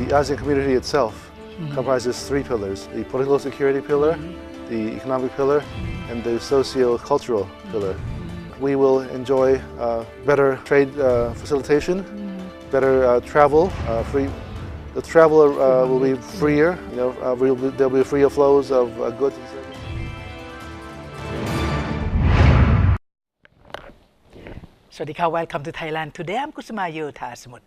The ASEAN community itself comprises three pillars: the political security pillar, the economic pillar, and the socio-cultural pillar. We will enjoy better trade facilitation, better travel. The travel will be freer. There'll be freer flows of goods and services. Swadika, welcome to Thailand. Today I'm Kusuma Thasmut.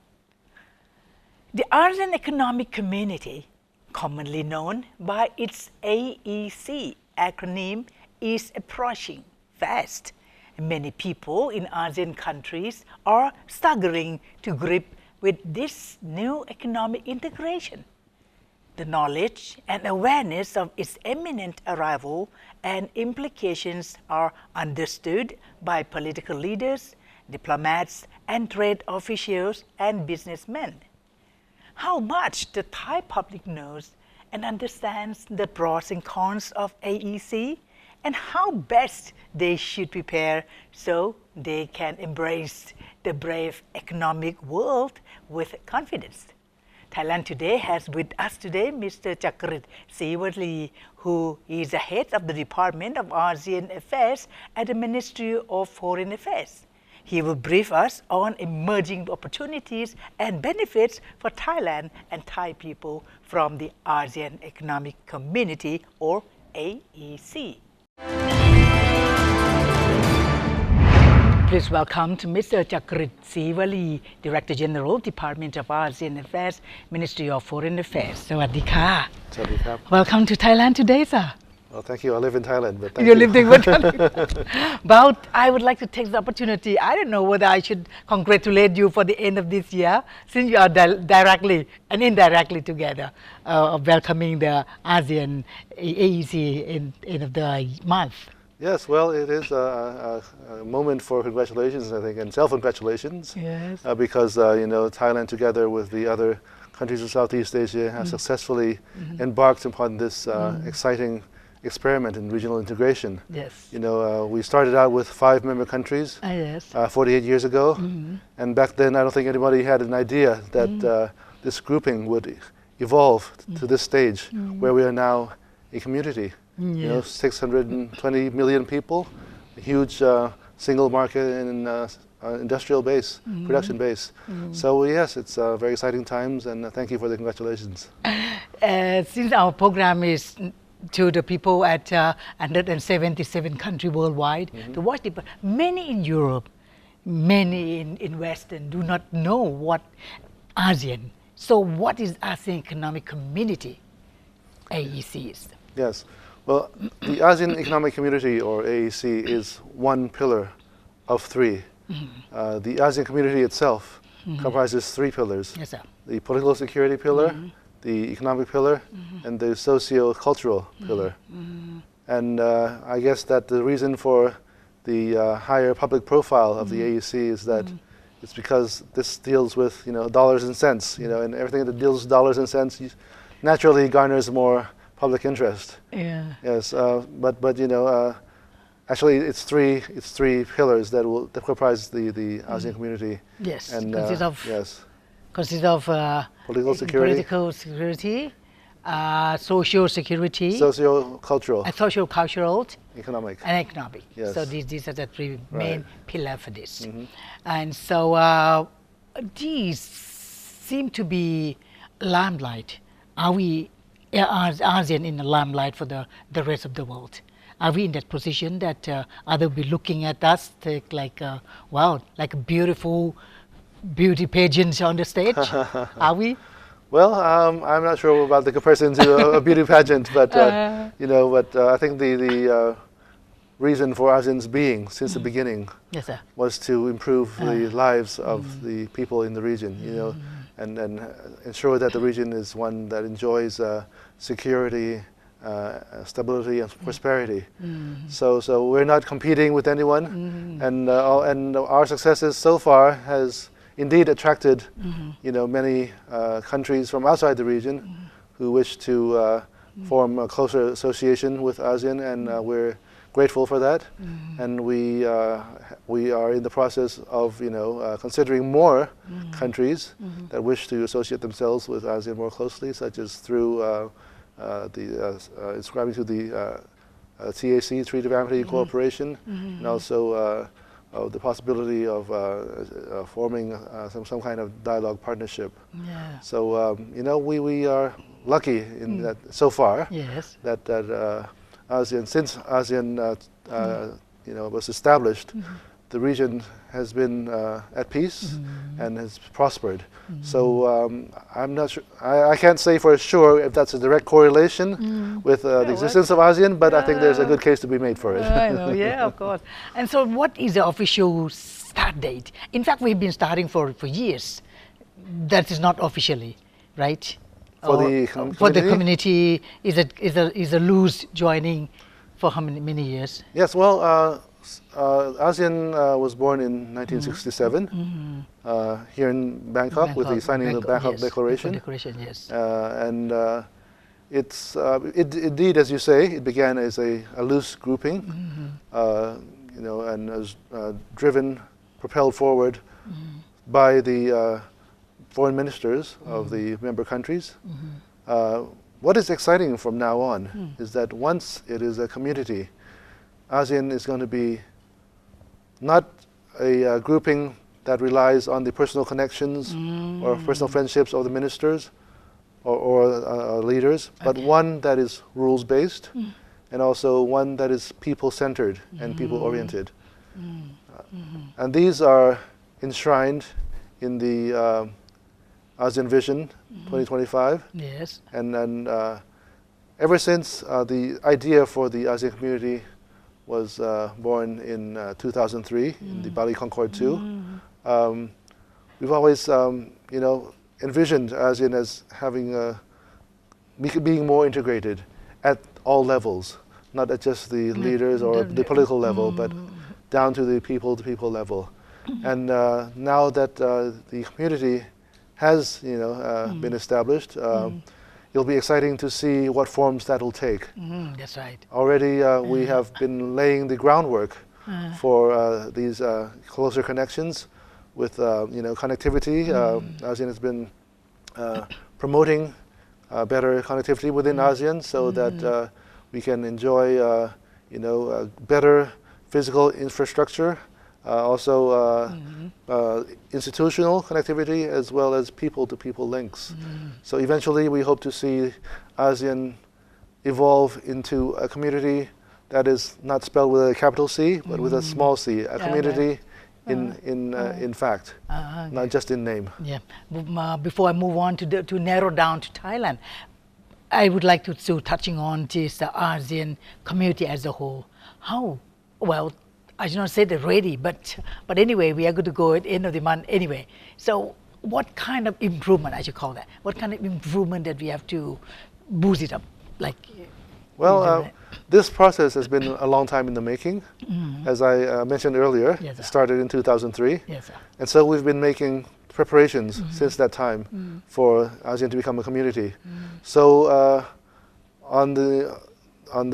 The ASEAN Economic Community, commonly known by its AEC acronym, is approaching fast. Many people in ASEAN countries are struggling to grip with this new economic integration. The knowledge and awareness of its imminent arrival and implications are understood by political leaders, diplomats, and trade officials and businessmen. How much the Thai public knows and understands the pros and cons of AEC, and how best they should prepare so they can embrace the brave economic world with confidence. Thailand Today has with us today Mr. Jakkrit Srivali, who is the head of the Department of ASEAN Affairs at the Ministry of Foreign Affairs. He will brief us on emerging opportunities and benefits for Thailand and Thai people from the ASEAN Economic Community, or AEC. Please welcome to Mr. Jakkrit Srivali, Director General, Department of ASEAN Affairs, Ministry of Foreign Affairs. Sawadika. Sawadika. Welcome to Thailand today, sir. Well, thank you. I live in Thailand, but thank you. You live in Thailand. But I would like to take the opportunity. I don't know whether I should congratulate you for the end of this year, since you are directly and indirectly together welcoming the ASEAN AEC in end of the month. Yes, well, it is a moment for congratulations, I think, and self-congratulations. Yes. Because Thailand, together with the other countries of Southeast Asia, have successfully embarked upon this exciting experiment in regional integration. Yes. We started out with 5 member countries 48 years ago, and back then I don't think anybody had an idea that this grouping would evolve to this stage where we are now a community. 620 million people, a huge single market and industrial base, production base. So yes, it's very exciting times, and thank you for the congratulations. Since our program is to the people at 177 countries worldwide to watch it, but many in Europe, many in Western do not know what ASEAN. So what is ASEAN Economic Community, AEC is? Yes. Well, the ASEAN Economic Community, or AEC, is one pillar of 3. The ASEAN community itself comprises 3 pillars: yes, sir. The political security pillar, the economic pillar, and the socio-cultural pillar. And I guess that the reason for the higher public profile of the AEC is that it's because this deals with dollars and cents, and everything that deals with dollars and cents naturally garners more public interest. Yeah. Yes, but actually it's three pillars that comprise the ASEAN community. Yes. And consists of political security, social security, socio-cultural, economic. Yes. So these are the 3 main pillars for this. And so these seem to be limelight. Are we ASEAN in the limelight for the rest of the world? Are we in that position that others will be looking at us like a beautiful beauty pageant on the stage? Are we? Well, I'm not sure about the comparison to a beauty pageant, but I think the reason for ASEAN's being since the beginning was to improve the lives of the people in the region, and ensure that the region is one that enjoys security, stability, and prosperity. So we're not competing with anyone, and our successes so far has indeed attracted many countries from outside the region who wish to form a closer association with ASEAN, and we're grateful for that, and we are in the process of considering more countries that wish to associate themselves with ASEAN more closely, such as through inscribing to the TAC, Treaty of Amity and Cooperation, and also the possibility of forming some kind of dialogue partnership. Yeah. So we are lucky in that so far. Yes. That ASEAN, since ASEAN was established, the region has been at peace and has prospered. So I'm not sure. I can't say for sure if that's a direct correlation with the existence of ASEAN, but I think there's a good case to be made for it. I know, yeah, of course. And so, what is the official start date? In fact, we've been starting for years. That is not officially, right? For the community, is a loose joining for how many years? Yes, well, ASEAN was born in 1967 here in Bangkok with the signing of the Bangkok Declaration. Yes. And it's indeed, as you say, it began as a loose grouping, and was driven, propelled forward by the foreign ministers of the member countries. What is exciting from now on is that once it is a community, ASEAN is going to be not a grouping that relies on the personal connections or personal friendships of the ministers or leaders, but one that is rules-based and also one that is people-centered and people-oriented. And these are enshrined in the ASEAN Vision 2025. Yes. And then ever since the idea for the ASEAN community was born in 2003 in the Bali Concord 2, we've always envisioned ASEAN as having being more integrated at all levels, not at just the leaders or the political level, but down to the people level. And now that the community has been established, it'll be exciting to see what forms that will take. That's right. Already we have been laying the groundwork for these closer connections with connectivity. ASEAN has been promoting better connectivity within ASEAN so that we can enjoy better physical infrastructure, also institutional connectivity as well as people-to-people links. So eventually we hope to see ASEAN evolve into a community that is not spelled with a capital C, but with a small c, a community in fact, not just in name. Yeah. Before I move on to narrow down to Thailand, I would like to touching on this ASEAN community as a whole. How, well, I should not say they're ready, but anyway, we are going to go at the end of the month anyway. So what kind of improvement, I should call that, what kind of improvement that we have to boost it up? Well, this process has been a long time in the making. As I mentioned earlier, it started in 2003. Yes, sir. And so we've been making preparations since that time for ASEAN to become a community. So on the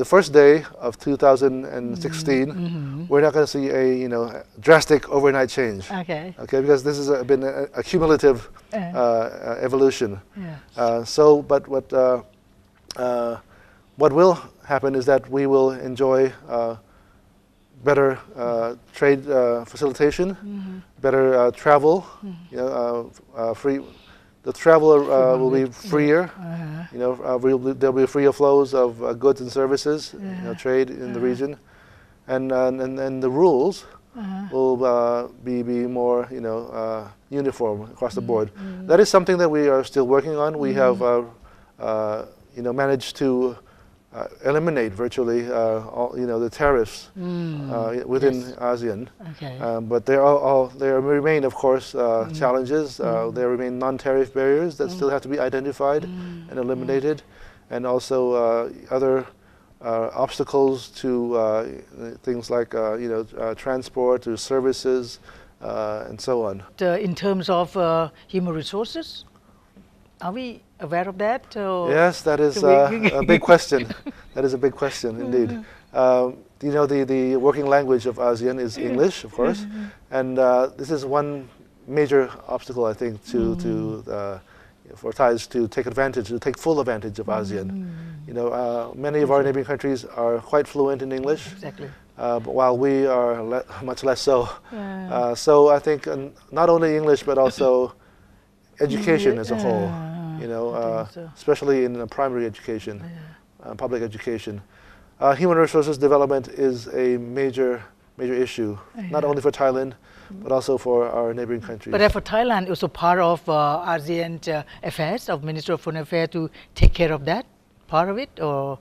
first day of 2016, we're not going to see a drastic overnight change. Okay. Okay, because this has been a cumulative evolution. Yes. What will happen is that we will enjoy better trade facilitation, better travel. Free. The travel will be freer. There'll be freer flows of goods and services, trade in the region, and the rules will be more uniform across the board. That is something that we are still working on. We have managed to eliminate virtually all the tariffs within ASEAN. Okay. But there remain, of course, challenges. There remain non-tariff barriers that still have to be identified and eliminated, and also other obstacles to things like transport, to services, and so on. In terms of human resources, are we aware of that? Yes, that is a big question. That is a big question indeed. You know, the working language of ASEAN is English, of course, and this is one major obstacle, I think, for Thais to take full advantage of ASEAN. You know, many of our neighboring countries are quite fluent in English, but while we are much less so. So I think not only English, but also education as a whole. You know, especially in primary education, public education. Human resources development is a major issue, not only for Thailand, but also for our neighboring countries. But for Thailand, also part of ASEAN affairs, of Minister of Foreign Affairs, to take care of that, part of it, or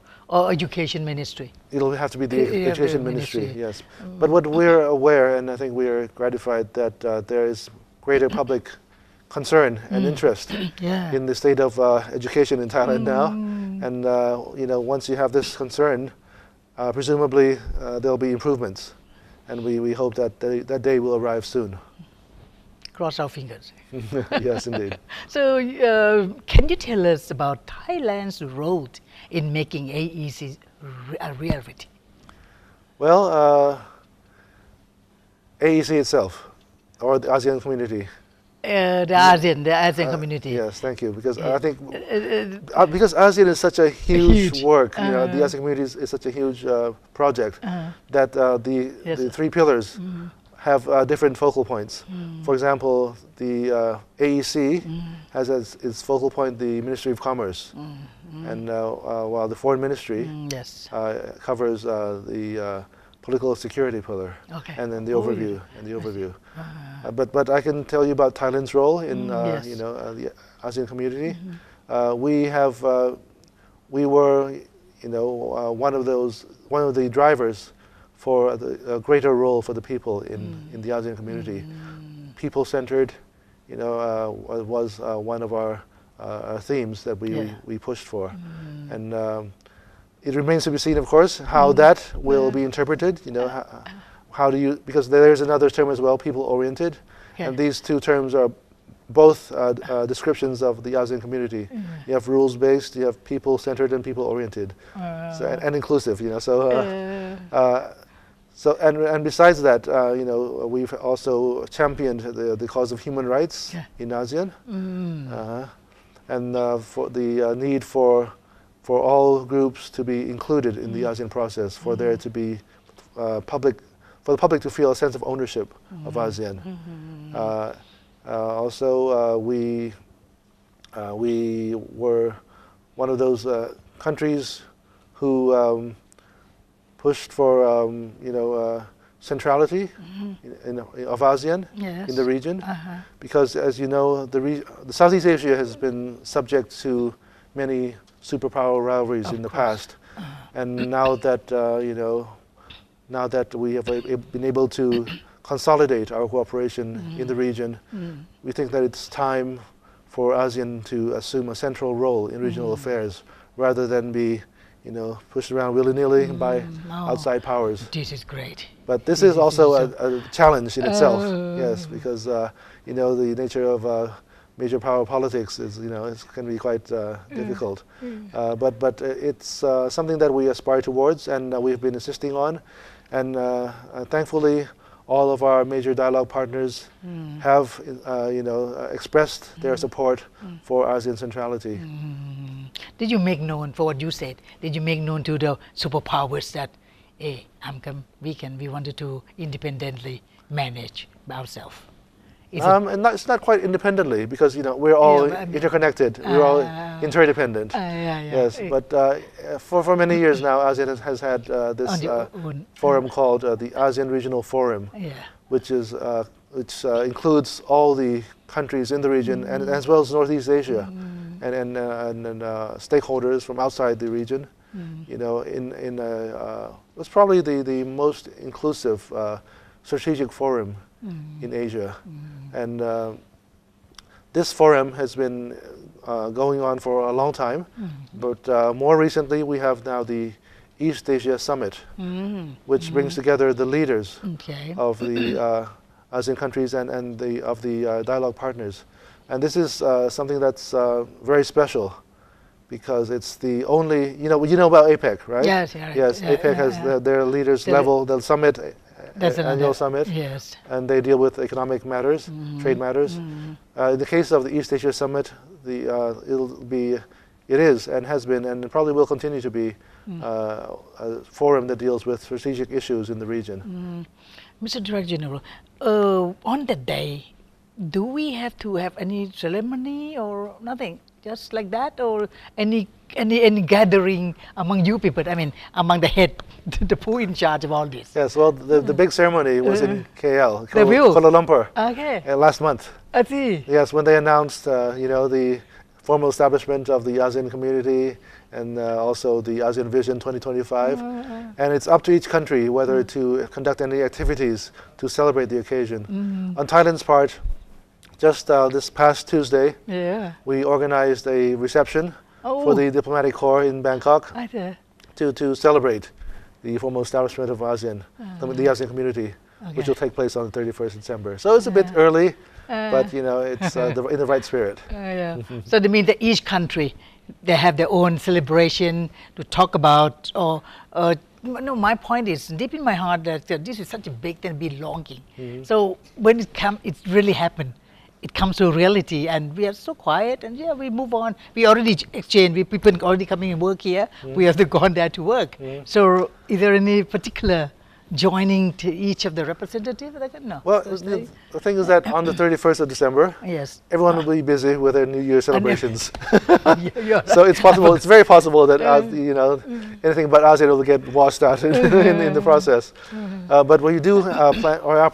Education Ministry? It'll have to be the Education Ministry, yes. But what we're aware, and I think we are gratified, that there is greater public concern and interest in the state of education in Thailand now. And you know, once you have this concern, presumably there'll be improvements, and we hope that that day will arrive soon. Cross our fingers. Yes, indeed. So, can you tell us about Thailand's role in making AEC a reality? Well, AEC itself, or the ASEAN community. The ASEAN community. Yes, thank you. Because I think because ASEAN is such a huge work, you know, the ASEAN community is such a huge project that the three pillars have different focal points. For example, the AEC has as its focal point the Ministry of Commerce, and while the Foreign Ministry covers the political security pillar, and then the overview But I can tell you about Thailand's role in you know, the ASEAN community. We were, you know, one of the drivers for a greater role for the people in the ASEAN community. People-centered, you know, was one of our themes that we pushed for, and it remains to be seen, of course, how that will be interpreted. You know, how do you, because there's another term as well, people-oriented, and these two terms are both descriptions of the ASEAN community. You have rules-based, you have people-centered and people-oriented, and inclusive. You know, so and besides that, you know, we've also championed the cause of human rights in ASEAN, and for the need for all groups to be included in the ASEAN process, for there to be for the public to feel a sense of ownership of ASEAN. Also, we were one of those countries who pushed for you know, centrality of ASEAN in the region, because, as you know, the Southeast Asia has been subject to many superpower rivalries in the past, and now that you know, now that we have been able to consolidate our cooperation in the region, we think that it's time for ASEAN to assume a central role in regional affairs, rather than be, you know, pushed around willy-nilly by outside powers. This is great. But this is also a challenge in itself, yes, because you know, the nature of major power politics is, you know, it can be quite difficult. But it's something that we aspire towards, and we've been insisting on, and thankfully all of our major dialogue partners have, you know, expressed their support for ASEAN centrality. Did you make known, for what you said, did you make known to the superpowers that, hey, we wanted to independently manage ourselves? And it's not quite independently, because, you know, we're all interconnected. We're all interdependent. Yes, but for many years now, ASEAN has had this forum called the ASEAN Regional Forum, which includes all the countries in the region, and as well as Northeast Asia, and stakeholders from outside the region. You know, it's probably the most inclusive strategic forum in Asia, and this forum has been going on for a long time, but more recently we have now the East Asia Summit, which brings together the leaders of the ASEAN countries and of the dialogue partners, and this is something that's very special, because it's the only, you know about APEC, right? Yes, yes. APEC has their leaders level, the summit, annual summit, yes, and they deal with economic matters, trade matters. In the case of the East Asia Summit, it is and has been and probably will continue to be a forum that deals with strategic issues in the region. Mr. Director General, on that day, do we have to have any ceremony or nothing? Just like that, or any gathering among you people? I mean, among the head, the who in charge of all this? Yes, well, the big ceremony was in KL, Kuala Lumpur, last month. I see. Yes, when they announced, the formal establishment of the ASEAN community and also the ASEAN Vision 2025. And it's up to each country whether to conduct any activities to celebrate the occasion. On Thailand's part, just this past Tuesday, we organized a reception for the diplomatic corps in Bangkok to celebrate the formal establishment of ASEAN, the ASEAN community, which will take place on the 31st December. So it's a bit early, but it's in the right spirit. So that means that each country, they have their own celebration to talk about, no, my point is deep in my heart that this is such a big and belonging. So when it really happened, it comes to reality, and we are so quiet, and we move on. We already exchange. People already coming and work here. We have to go on there to work. So, is there any particular joining to each of the representatives? No. Well, the thing is that on the 31st of December, everyone will be busy with their New Year celebrations. So it's possible. It's very possible that anything but ASEAN will get washed out in the process. But we do plan, or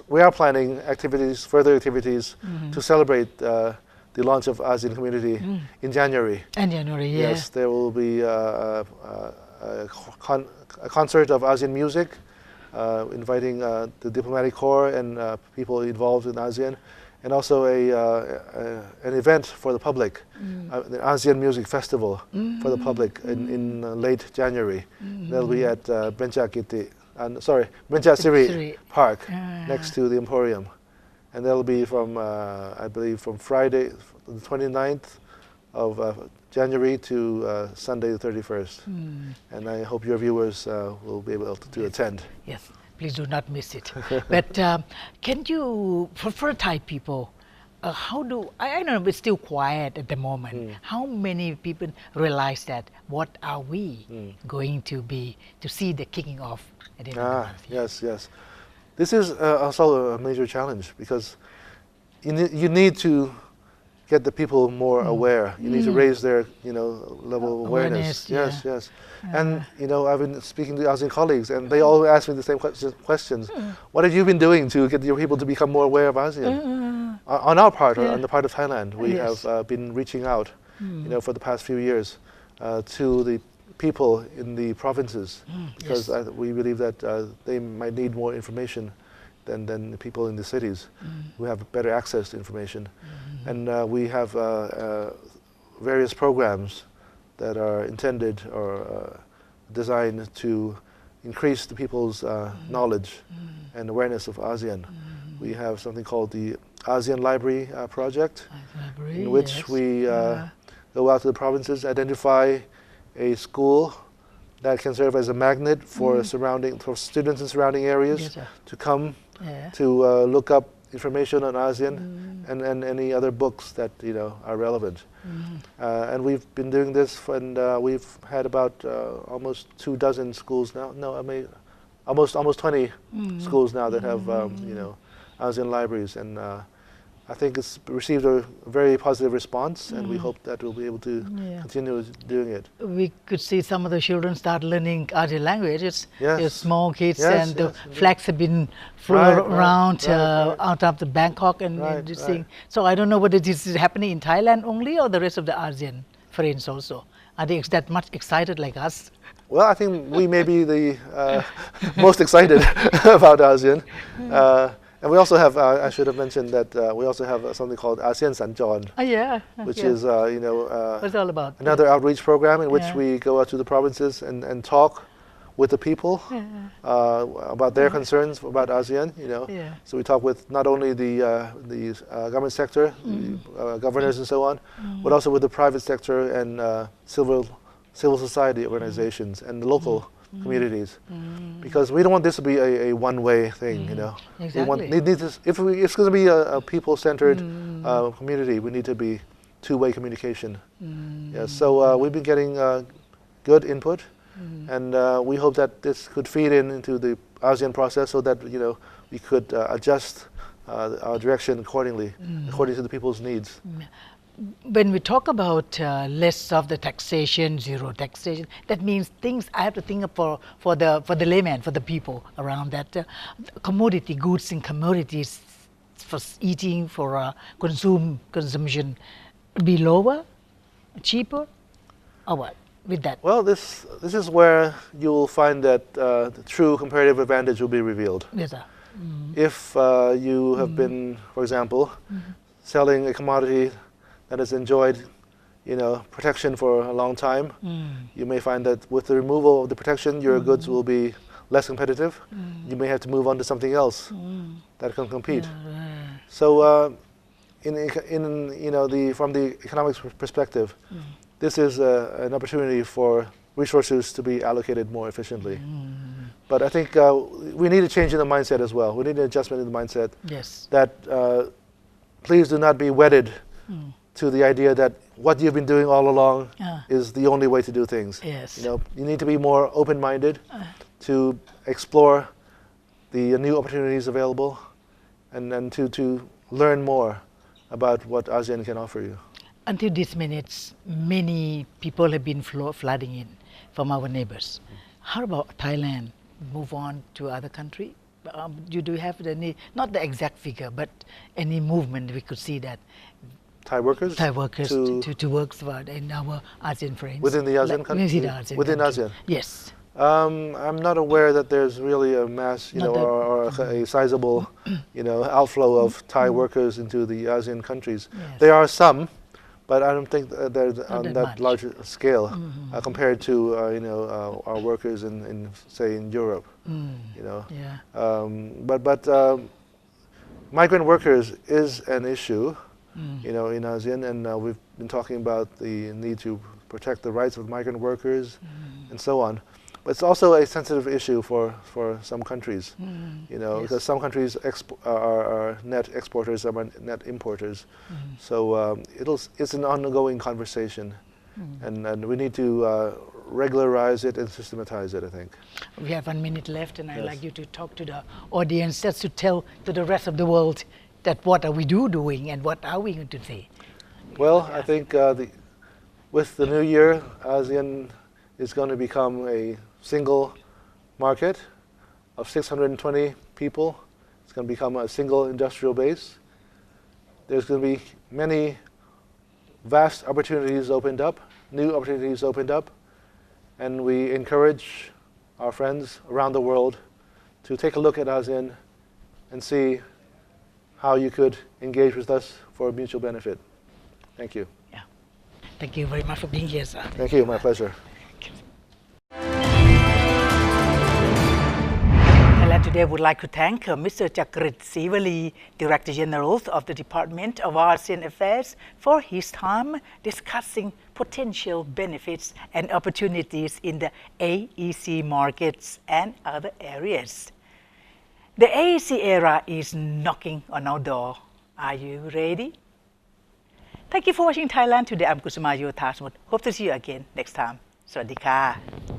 we are planning further activities to celebrate the launch of ASEAN community in January. In January, yes, there will be a concert of ASEAN music, inviting the diplomatic corps and people involved in ASEAN, and also an event for the public, the ASEAN Music Festival for the public in late January. That'll be at Benchakiti, Benchasiri Park, next to the Emporium, and that'll be from I believe from Friday, the 29th of January to Sunday the 31st. And I hope your viewers will be able to attend. Yes, please do not miss it. But can you, for Thai people, how do, I know it's still quiet at the moment, how many people realize that what are we going to see the kicking off at the end of the month? Yes. This is also a major challenge because you need to get the people more aware. You need to raise their, level of awareness. Yes. And, I've been speaking to ASEAN colleagues, and they all ask me the same questions. What have you been doing to get your people to become more aware of ASEAN? On our part, or on the part of Thailand, we have been reaching out, for the past few years to the people in the provinces, because we believe that they might need more information than the people in the cities who have better access to information. And we have various programs that are intended or designed to increase the people's knowledge and awareness of ASEAN. We have something called the ASEAN Library Project, in which we go out to the provinces, identify a school that can serve as a magnet for students in surrounding areas to come to look up information on ASEAN and any other books that are relevant. And we've been doing this, and we've had about almost 24 schools now. No, I mean almost 20 schools now that have ASEAN libraries, and I think it's received a very positive response, and we hope that we'll be able to continue doing it. We could see some of the children start learning ASEAN languages. Small kids, and the flags have been flown around out of the Bangkok and this thing. So I don't know whether this is happening in Thailand only or the rest of the ASEAN friends also. Are they that much excited like us? Well, I think we may be the most excited about ASEAN. And we also have, I should have mentioned that we also have something called ASEAN Sanjon, which is, what's it all about? Another outreach program in which we go out to the provinces and talk with the people about their concerns about ASEAN. So we talk with not only the government sector, governors and so on, but also with the private sector and civil society organizations and the local communities, because we don't want this to be a one-way thing. Exactly. We want if it's going to be a people-centered community, we need to be two-way communication. So we've been getting good input, and we hope that this could feed into the ASEAN process, so that we could adjust our direction accordingly, according to the people's needs. When we talk about less of the taxation, zero taxation, that means things I have to think of for the layman, for the people around that. Commodity goods and commodities for eating, for consumption, be lower, cheaper, or what with that? Well, this is where you will find that the true comparative advantage will be revealed. Yes, sir. If you have been, for example, selling a commodity that has enjoyed, protection for a long time, you may find that with the removal of the protection, your goods will be less competitive. You may have to move on to something else that can compete. So, from the economics perspective, this is an opportunity for resources to be allocated more efficiently. But I think we need a change in the mindset as well. We need an adjustment in the mindset. Yes. That please do not be wedded to the idea that what you've been doing all along is the only way to do things. Yes. You need to be more open-minded to explore the new opportunities available, and to learn more about what ASEAN can offer you. Until this minute, many people have been flooding in from our neighbors. How about Thailand? Move on to other country? Do you have any, not the exact figure, but any movement we could see that Thai workers to work in our ASEAN friends? Within the ASEAN country? Within ASEAN? Yes. I'm not aware that there's really a mass, or a sizable, outflow of Thai workers into the ASEAN countries. Yes. There are some, but I don't think they're on that much. large scale compared to, our workers say in Europe. But migrant workers is an issue. In ASEAN, and we've been talking about the need to protect the rights of migrant workers and so on. But it's also a sensitive issue for some countries, because some countries are net exporters, some are net importers. So it's an ongoing conversation, and we need to regularize it and systematize it, I think. We have 1 minute left, and I'd like you to talk to the audience, just to tell to the rest of the world that what are we doing and what are we going to say? Well, I think with the new year, ASEAN is going to become a single market of 620 people. It's going to become a single industrial base. There's going to be many vast opportunities opened up, new opportunities opened up, and we encourage our friends around the world to take a look at ASEAN and see how you could engage with us for mutual benefit. Thank you. Yeah. Thank you very much for being here, sir. Thank you. My pleasure. Thailand Today would like to thank Mr. Jakkrit Srivali, Director General of the Department of ASEAN Affairs, for his time discussing potential benefits and opportunities in the AEC markets and other areas. The AEC era is knocking on our door. Are you ready? Thank you for watching Thailand Today. I'm Kusuma Yotha Smut. Hope to see you again next time. สวัสดีค่ะ